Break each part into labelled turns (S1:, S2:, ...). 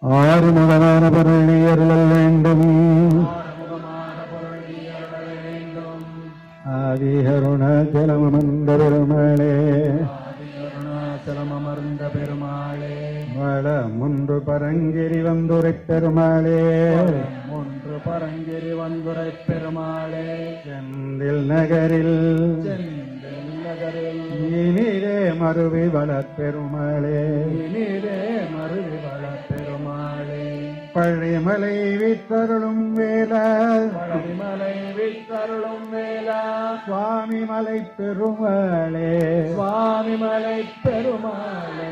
S1: ஆறுமுகமான பொருள் நீ அருளல் வேண்டும். ஆதி அருணாச்சலம் அமர்ந்த பெருமாளே,
S2: அருணாச்சலமர்ந்த பெருமாளே,
S1: வளமுன்று பரங்கிரி வந்துரை பெருமாளே,
S2: ஒன்று பரங்கிரி வந்துரை பெருமாளே,
S1: செந்தில் நகரில் இனிதே மருவி வளப்பெருமாளே,
S2: இனிதே மருவி வளப்பெருமாளே,
S1: பழிமலை வித்தருளும் வேலா,
S2: பழிமலை வித்தருளும் வேலா,
S1: சுவாமி மலை பெருமாளே,
S2: சுவாமி மலை பெருமாளே,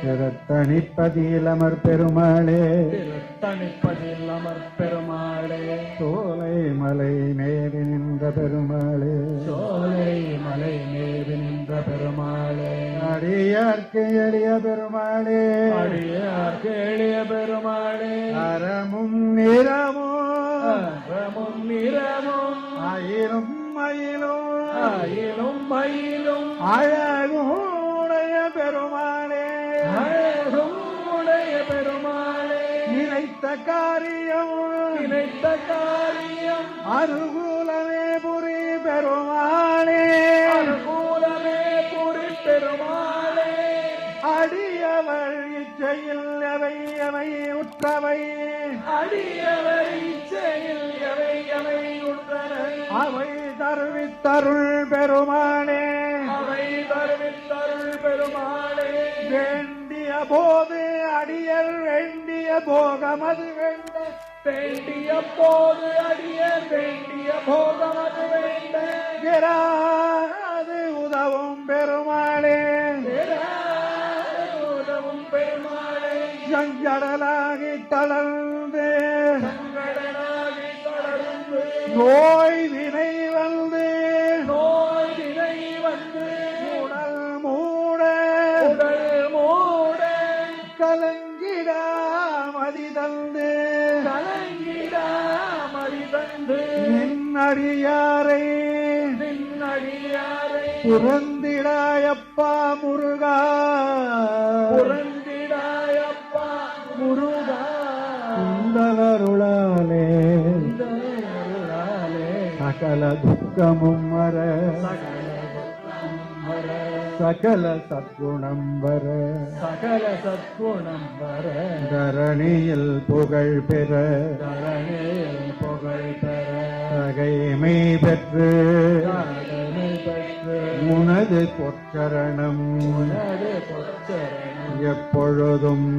S1: திருத்தணிப்பதியில் அமர் பெருமாளே,
S2: திருத்தணிப்பதில் அமர் பெருமாளே,
S1: சோலை மலை மேவி நின்ற பெருமாளே,
S2: சோலை மலை மேவி நின்ற பெருமாளே,
S1: அடியார்க்கு எளிய பெருமாளே,
S2: அடியார்க்கு எளிய பெருமாளே,
S1: அறமும் நிறமும்
S2: அறமும் நிறமும்
S1: ஆயிரும் மயிலும்
S2: ஆயிலும் மயிலும்
S1: அழகுடைய பெருமாளே,
S2: அழகும் உடைய பெருமாளே,
S1: நினைத்த காரியம்
S2: நினைத்த காரியம்
S1: அனுகூலமே புரி பெருமாளே,
S2: அனுகூலமே புரி பெருமாளே,
S1: அடியவர் இச்சையில் எவை எவை உற்றவை
S2: அடியவர் இச்சையில் எவை எவை உற்றனை
S1: அவை தருவித்தருள் பெருமாளே,
S2: அவை தருவித்தருள் பெருமாளே,
S1: வேண்டிய போது அடியர் வேண்டிய போகமது வேண்ட,
S2: வேண்டிய போது அடிய வேண்டிய போகமது வேண்ட,
S1: இராது உதவும் பெருமாளே,
S2: உதவும் பெருமாளே,
S1: சங்கடலாகி தளர்ந்து
S2: சங்கடனாகி தொடர்ந்து
S1: நோய் வினை வந்து
S2: நோய் வினை வந்து
S1: உடல் மூட
S2: உடல் மூட
S1: கலங்கிடா மதி தந்து
S2: கலங்கிடா மறி தந்து
S1: நின்னடியாரை
S2: நின்னடியாரை
S1: புறந்திடாயப்பா முருகா,
S2: புறந்திடாயப்பா முருகா,
S1: குந்தலருளாலே
S2: அருளாலே
S1: சகல துக்கமும் வர, சகல சத்குணம் வர,
S2: சகல சத்குணம் வர,
S1: தரணியில் புகழ் பெற,
S2: தரணியில் புகழ் பெற,
S1: தகைமை பெற்று
S2: சாதனை பெற்று
S1: உனது பொற்சரணம்
S2: உனது பொற்சரணம்
S1: எப்பொழுதும்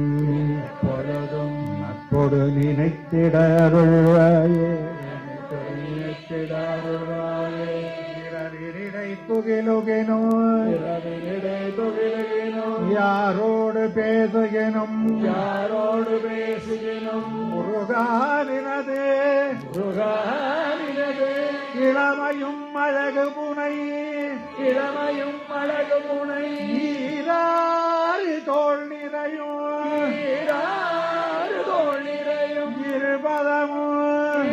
S2: பொழுதும்
S1: நற்பொடு நினைத்திட அருள்வாயே,
S2: நினைத்திடாருள்வாயே,
S1: இரவிடை துகிலுகினோ
S2: இரவினிடை துகிலுகினும்
S1: யாரோடு பேசுகினும்
S2: யாரோடு பேசுகினும்
S1: முருகானினது
S2: முருகானினது
S1: இளமையும் அழகு புனை
S2: இளமையும் அழகு முனை
S1: ஈராறு தோல் நிறையும்
S2: ஈராறு தோள் நிறையும்
S1: இருபதமும்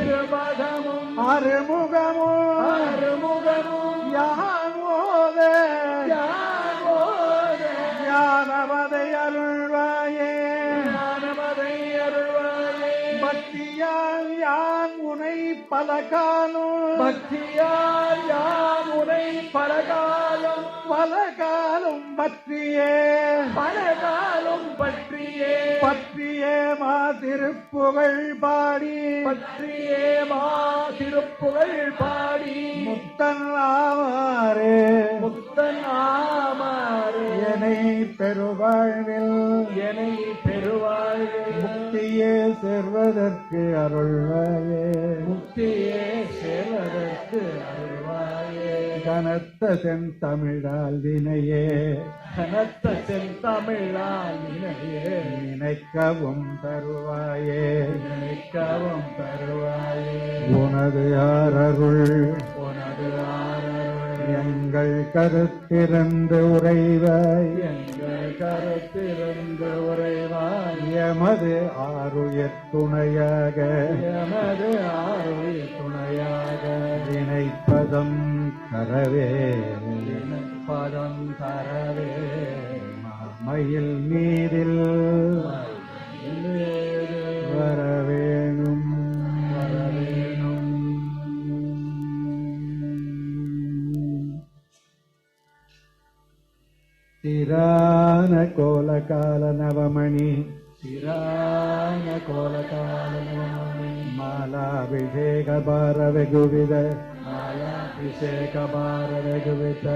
S2: இருபதமும்
S1: அறுமுகமும்
S2: அறுமுகமும்
S1: யானோத
S2: யாவோத
S1: ஞானவதை அருள்வாயே,
S2: ஞானமதை அருள்வாயே,
S1: பக்தியால் யான் உனை பல காலம்
S2: பக்தியால் யான் உனை பலகாலம்
S1: பற்றியே
S2: பலகாலம் பற்றியே
S1: பற்றியே மா திருப்புகழ் பாடி
S2: பற்றியே மா திருப்புகழ் பாடி
S1: முத்தன் ஆவாரே
S2: முத்தன் ஆமாறு
S1: என்னை பெருவாழ்வில்
S2: என்னை பெருவாழ்வில்
S1: முக்தியே சேர்வதற்கு அருள்வாயே,
S2: முக்தியே சேர்வதற்கு அருள்வாயே,
S1: கனத்த செந்தமிழால் வினையே
S2: கனத்த செந்தமிழால் இணையே
S1: நினைக்கவும் தருவாயே,
S2: நினைக்கவும் தருவாயே,
S1: உனது ஆரருள்
S2: உனது ஆரருள்
S1: எங்கள் கருத்திருந்து உறைவாய்,
S2: எங்கள் கருத்திருந்து உறைவாய்,
S1: எமது ஆருயர் துணையாக
S2: எமது ஆருயிர் துணையாக
S1: நினைப்பதம் தரவே
S2: பதம் தரவே
S1: மயில் நீரில் சிரான கோலகால நவமணி
S2: சிரான கோலகாலனவமணி
S1: மாலாபிஷேக பார வெகுவித
S2: மாலாபிஷேக பாரரகுவித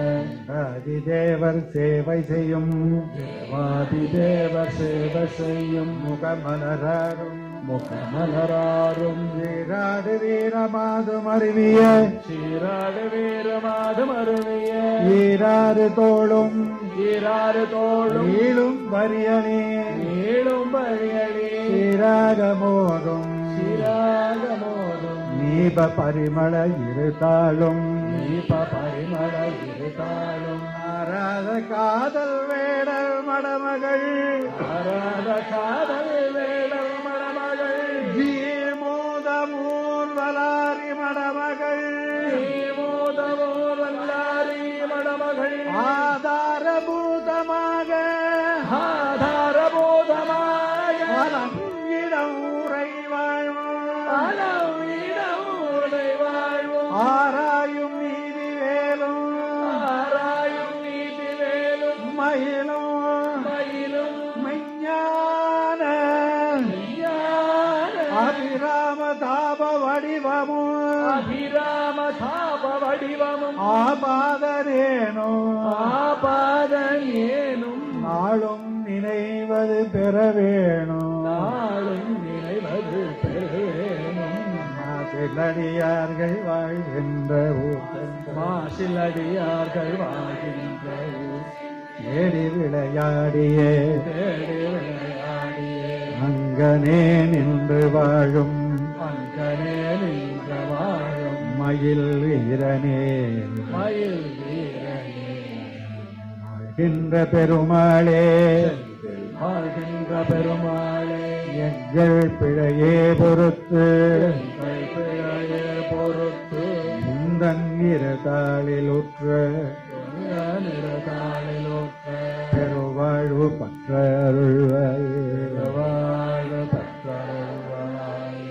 S1: அதிதேவர் சேவை செய்யும்
S2: தேவாதிதேவர் சேவை செய்யும்
S1: முகமலரும்
S2: முகமலராரும்
S1: வீராடு வீரமாதும் அருவிய
S2: சீராடு வீரமாதும் அருவிய
S1: வீராறு தோளும்
S2: ஈராறு தோளும்
S1: ஈழும் வரியணி
S2: நீளும் வழியடி
S1: சீராகமோதும்
S2: சிராகமோதும்
S1: நீப பரிமள இருத்தாளும்
S2: நீப பரிமள இருத்தாலும்
S1: ஆராத காதல் வேடல் மடமகள்
S2: அராத காதல் வேடல் மணமகள்
S1: ஜீமோதமூர் வலாரி மடமகள்
S2: மோதவோர் வல்லாரி மணமகள்
S1: ஆதாரபூதமாக
S2: ஆதாரபோதமாக
S1: மனம் இடம் உரை வாழ்வோம்
S2: அளவிடவுடை வாழ்வோம்
S1: ஆராயும் நீதி வேலும்
S2: ஆராயும் நீதி வேலும்
S1: மயிலும்
S2: மயிலும்
S1: மெஞ்ஞான
S2: ஞான
S1: அபிராம தாப வடிவமும்
S2: அபிராம தாப வடிவமும்
S1: ஆபாதனேனோ
S2: ஆபாதன் ஏனும்
S1: நாளும் நினைவது பெற வேணும்
S2: நாளும் நினைவது பெறுவேனும்
S1: மாசிலடியார்கள் வாழ்கின்ற ஊர்
S2: மாசிலடியார்கள் வாழ்கின்ற ஊர்
S1: ஏறி விளையாடியே
S2: தேடி விளையாடியே
S1: அங்கனே நின்று வாழும்
S2: அங்கனே நின்ற வாழும்
S1: மயில் வீரனே
S2: மயில் வீரனே
S1: வாழ்கின்ற பெருமாளே
S2: வாழ்கின்ற பெருமாளே
S1: எங்கள் பிழையே பொறுத்து
S2: எங்கள் பிழையே பொறுத்து
S1: முந்தன் இருதாளில் உற்ற
S2: நிறதாளிலோக்க
S1: பெருவாழ்வு பற்ற அருள்வாயே
S2: வாழ பற்றருள்வாய்.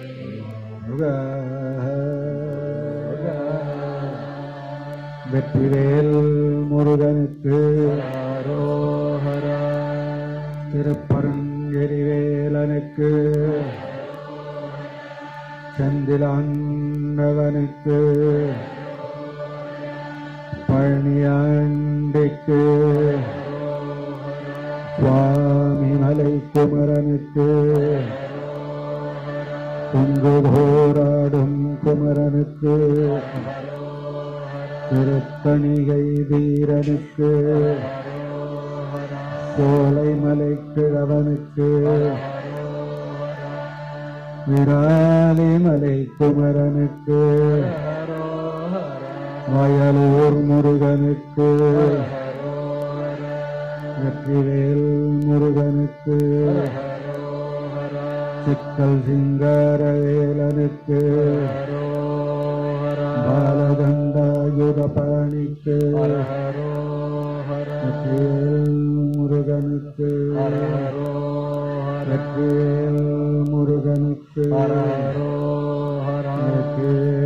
S1: வெற்றிவேல் முருகனுக்கு
S2: அரோஹரா
S1: திருப்பரங்கெரிவேலனுக்கு செந்திலாண்டவனுக்கு பழனியாண்டிக்கு சுவாமி மலை குமரனுக்கு பொங்கு போராடும் குமரனுக்கு திருத்தணிகை வீரனுக்கு சோலைமலை கிழவனுக்கு விராலிமலை குமரனுக்கு வயலூர் முருகனுக்கு வெற்றிவேல் முருகனுக்கு சிக்கல் சிங்காரவேலனுக்கு பாலகண்டாயுத பழனிக்கு வெற்றிவேல் முருகனுக்கு வெற்றிவேல் முருகனுக்கு வெற்றிவேல்